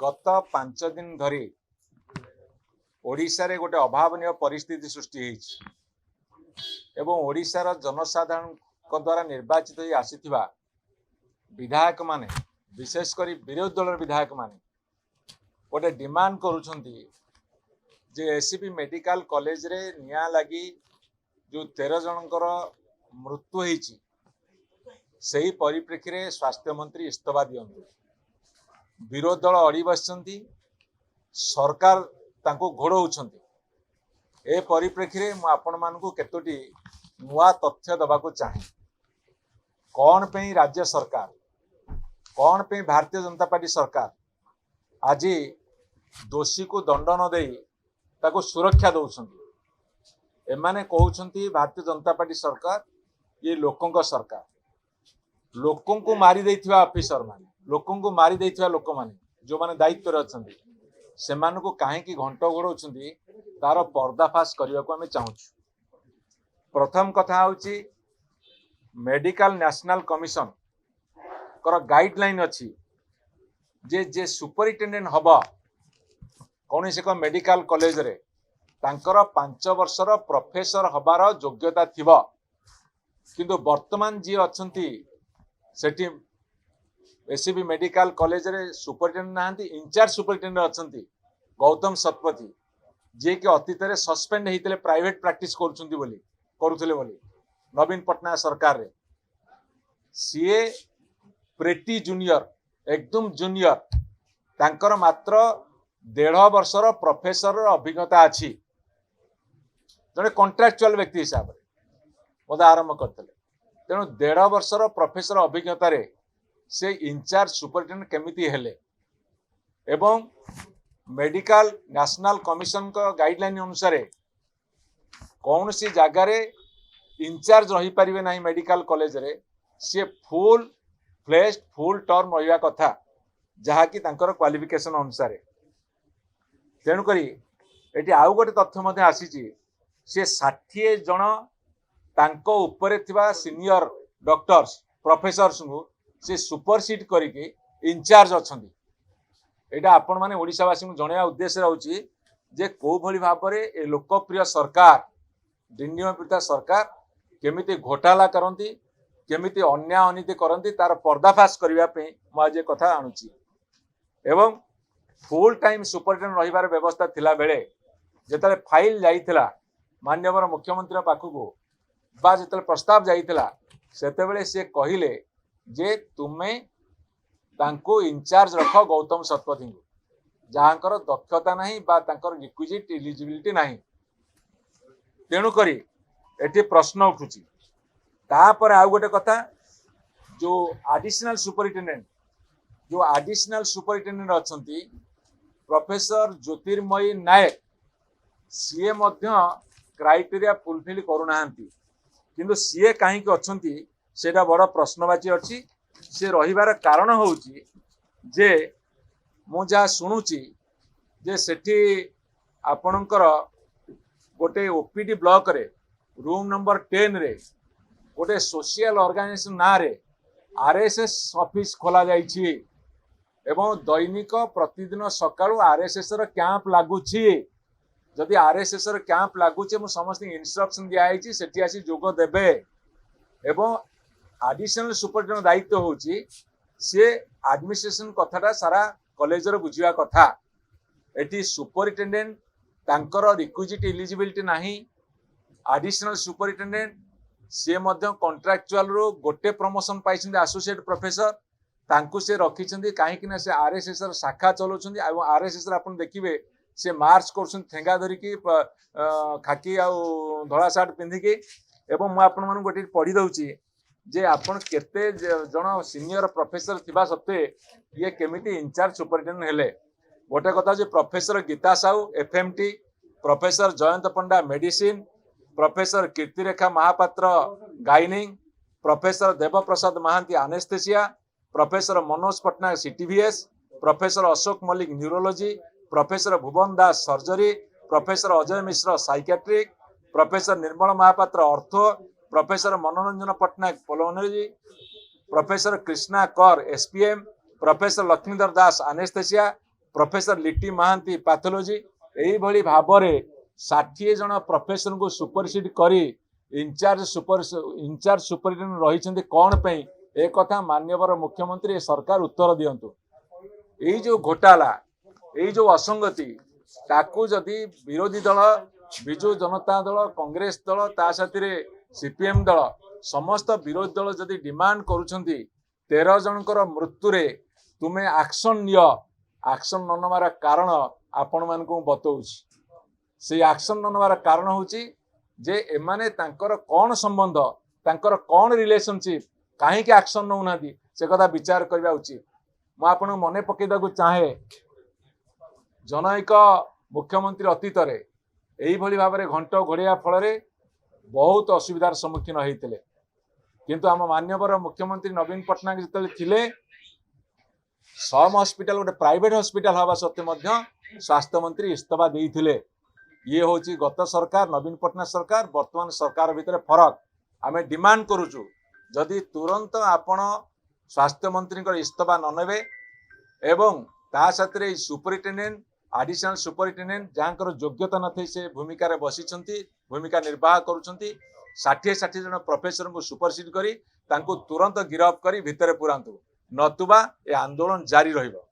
गत 5 दिन धरी ओडिशा रे गोटे अभावनीय परिस्थिति सृष्टि एवं ओडिशार जनसाधारण द्वारा निर्वाचित हो आसीथिबा विधायक माने विशेषकर विरोधी दल विधायक माने गोटे डिमांड करुछंती जे एससीबी मेडिकल कॉलेज रे निया लगी जो 13 जनकर मृत्यु होईची सही परिप्रेक्षी रे स्वास्थ्य मंत्री इस्तीफा दियंतु। विरोधी दल अड़ी बसचंती, सरकार तांको घोड़ौछंती। ए परिप्रेक्षी रे मु आपण मानकु केतोटी नुआ तथ्य दबाको चाहे। कौन पे राज्य सरकार, कौन पे भारतीय जनता पार्टी सरकार आज दोषी को दंड न दे ताको सुरक्षा दौरान एमाने कहउछंती भारतीय जनता पार्टी सरकार ये लोकों सरकार। लोकों को मारी देथिबा ऑफिसर माने, लोकों को मारी देथिबा लोक माने जो माने दायित्व रे अछंती सेमानको काहे की घंट घोड़ौछंती तार पर्दाफाश करबा को हमें चाहूछु। प्रथम कथा होची मेडिकल नेशनल कमिशन कर गाइडलाइन अच्छी जे जे सुपरिटेंडेंट हबा कौन से मेडिकल कॉलेज रे तांकर 5 वर्षर प्रोफेसर हबार योग्यता थिबा किंतु वर्तमान जी अच्छंती सेठी एससीबी मेडिकल कॉलेज रे सुपरिटेंडेंट नाहंती, इंचार्ज सुपरिटेंडेंट अच्छंती गौतम शतपथी जे कि अतीत रे सस्पेंड हेतिले प्राइवेट प्रैक्टिस करुथिले बोली नवीन पटनायक सरकार रे सीए प्रेटी जूनियर एकदम जूनियर तांकर मात्र 1.5 वर्षर प्रोफेसर अभिज्ञता अच्छी जड़े कॉन्ट्रैक्चुअल व्यक्ति हिसाब से पद आरंभ करते तेणु 1.5 वर्षर प्रोफेसर अभिज्ञता रे से इंचार्ज सुपरिटेंडेंट केमिति हेले एवं मेडिकल नेशनल कमिशन का गाइडलाइन अनुसार कौन सी जगार इंचार्ज रही पारिबे नहीं मेडिकल कॉलेज रे सी फुल फ्लेज्ड फुल टर्म रहा कथा जहाँकि तांकर क्वालिफिकेशन अनुसार। तेणुक ये आउ गोटे तथ्य मध्य आसी सी 60 जन तांको उपरे थिबा सीनियर डॉक्टर्स प्रोफेसर्स को सी सुपरसीड करके इंचार्ज अच्छी। यहाँ आपण मैंने ओडिशावासी को जनवा उद्देश्य रहउची जे को भली भाव में ए लोकप्रिय सरकार डिंडिमपिता सरकार केमिति घोटाला करती केमिति अन्याय अनीति करती तार पर्दाफाश करने मुझे कथा आणुची एवं फुल टाइम सुपरिटेंडेंट रहिबार व्यवस्था थिला बेले जेतले फाइल जाइथिला माननीय मुख्यमंत्री पाखकू बा जेतले प्रस्ताव जाइथिला सेतेबेले से कहिले जे तुमे तांको इंचार्ज रख गौतम शतपथी को जहाँकर दक्षता नहीं बा तांकर रिक्विजिट एलिजिबिलिटी नहीं। तेणु करी एटी प्रश्न उठुची। तापर आउ गोटे कथा जो एडिशनल सुपरिटेंडेंट अच्छंती प्रोफेसर ज्योतिर्मयी नायक सीए मध्य क्राइटेरिया फुलफिल करूनाहांती किंतु सीए कहीं अच्छंती सेटा बड़ प्रश्नवाची अच्छी। से रहिबार कारण होउची जे मु जा शुणुची जे सेठी आपणकर गोटे ओपीडी ब्लॉक रे रूम नंबर 10 रे गोटे सोशल ऑर्गेनाइजेशन ना रे आरएसएस ऑफिस खोला जाइछि एवं दैनिक प्रतिदिन सकाळु आरएसएस र कैंप लागुछि। जदि आरएसएस र कैंप लागुछि मु समस्त इंस्ट्रक्शन दिया आइछि सेठी आसी जोग देबे एवं एडिशनल सुपरिटेंडेंट दायित्व होउछि से एडमिनिस्ट्रेशन कथाटा सारा कॉलेज रो बुझिया कथा। एटी सुपरिटेंडेंट तांकर रिक्विजिट एलिजिबिलिटी नाही, एडिशनल सुपरिटेंडेंट से मध्य कॉन्ट्रैक्चुअल रो गोटे प्रमोशन पाइछन्ते एसोसिएट प्रोफेसर तांकु से रखिछन्ते काहेकि ना से आरएसएस र शाखा चलोछन्ते आ आरएसएस र आपण देखिबे से मार्च करछन ठेंगा धरि की खाकी आ धळा शर्ट पिंधि की एवं मु आपण मन गोटे पढी दउची जे आपण केते जण सीनियर प्रोफेसर थिबा सत्ते ये केमिति इंचार्ज सुपरिटेंडेंट हेले। गोटे कथा जे professor Geeta Sahu FMT, professor Jayant Panda medicine, professor Kirtirekha Mahapatra गाइनिंग, professor Debaprasad Mohanty anaesthesia, professor Manoj Patnaik CTVS, professor Ashok Mallick neurology, professor Bhuban Das surgery, professor Ajay Mishra psychiatric, professor Nirmal Mahapatra ortho, professor Manoranjan Patnaik pulmonology, professor Krishna Kar SPM, professor Laxmidhar Das anaesthesia, professor Liti Mohanty pathology यही भली भाबरे 60 जन प्रोफेसर को सुपरसीड करी इंचार्ज सुपरिटेडेंट रही कौन पे एक कथा माननीय मुख्यमंत्री सरकार उत्तर दिंतु यही जो घोटाला यही जो असंगति ताकू जदि विरोधी दल विजु जनता दल कांग्रेस दल ता साथी सीपीएम दल समस्त विरोधी दल जदि डिमांड करुछंती 13 जनकर मृत्यु रे तुमे एक्शन नियो एक्शन न नवार कारण आपण मान को बतौछि से एक्शन न नवार कारण होछि जे एमाने तांकर कोन संबंध तांकर कोन रिलेशनशिप काहे के एक्शन न उनादी से कथा विचार करबा उचित मु आपण मने पकेदाकू चाहे जनैक मुख्यमंत्री अतीत रे एही भली भाबरे घंट घोड़िया फल रे बहुत असुविधार सम्मुखीन होइतिले किंतु आम मान्यवर मुख्यमंत्री नवीन पट्टनायक जिते थिले सम हॉस्पिटल गोटे प्राइवेट हॉस्पिटल हवा सत्वे स्वास्थ्य मंत्री इस्तीफा देइथिले ये होची गत सरकार नवीन पट्टनायक सरकार वर्तमान सरकार भितर फरक आमे डिमांड करूचु जदि तुरंत आपण स्वास्थ्य मंत्री इस्तीफा न नेबे एवं ता साथरे सुपरिटेंडेंट एडिशनल सुपरिटेंडेंट जहाँकर योग्यता नथी से भूमिका रे बसिछंती भूमिका निर्वाह करुछंती 60 जन प्रोफेसर को सुपरसीड करी तांको तुरंत गिरफ्त करी भितर पुरांतु नतुबा ए आंदोलन जारी रहिबो।